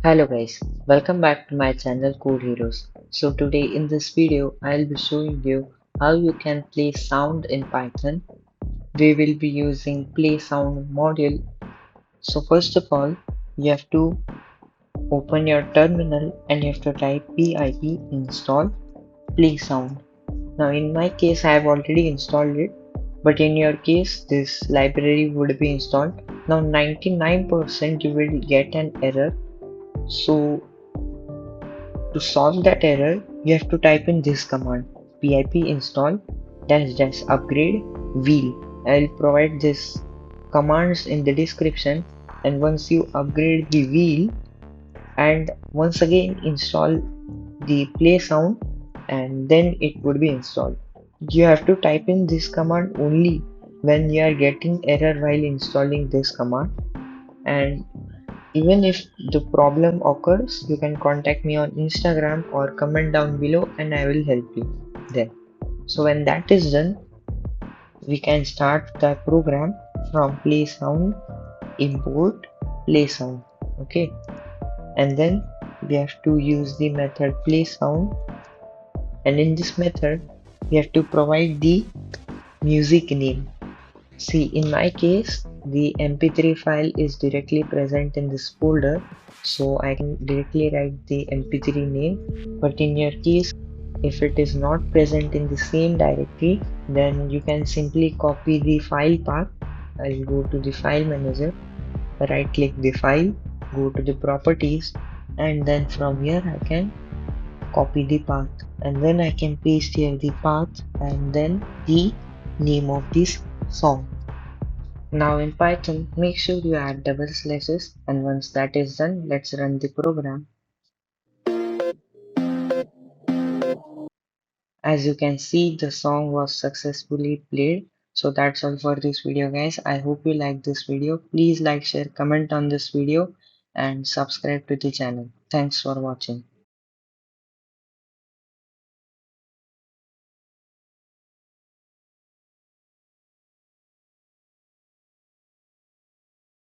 Hello guys, welcome back to my channel Code Heroes. So today in this video I'll be showing you how you can play sound in Python. We will be using PlaySound module. So first of all you have to open your terminal and you have to type pip install PlaySound. Now in my case I have already installed it, but in your case this library would be installed. Now 99% you will get an error. So to solve that error, you have to type in this command pip install dash dash upgrade wheel. I'll provide this commands in the description, and once you upgrade the wheel and once again install the play sound, and then it would be installed. You have to type in this command only when you are getting error while installing this command, and even if the problem occurs, you can contact me on Instagram or comment down below and I will help you there. So when that is done, we can start the program from play sound import play sound. Okay, and then we have to use the method play sound, and in this method we have to provide the music name. See, in my case, the MP3 file is directly present in this folder, so I can directly write the MP3 name. But in your case, if it is not present in the same directory, then you can simply copy the file path. I'll go to the file manager, right click the file, go to the properties, and then from here I can copy the path, and then I can paste here the path and then the name of this song. Now in Python, make sure you add double slashes, and once that is done, let's run the program. As you can see, the song was successfully played. So that's all for this video guys. I hope you like this video. Please like, share, comment on this video and subscribe to the channel. Thanks for watching.